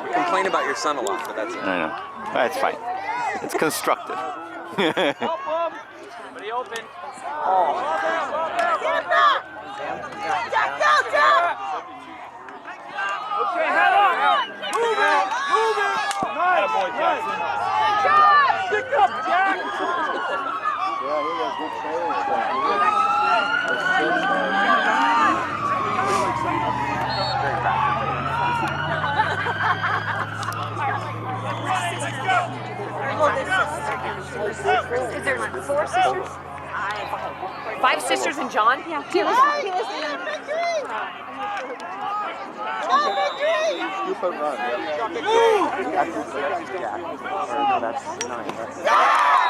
You complain about your son a lot, but that's it. I know. That's fine. It's constructive. Somebody open. Oh. Okay, head on. Move it. Move it. Nice. Boy, Jackson. Pick up, Jack. Yeah, he has good training. Is there like 4 sisters? 5 sisters and John? Yeah. He was You put run, yeah. That's 9, right?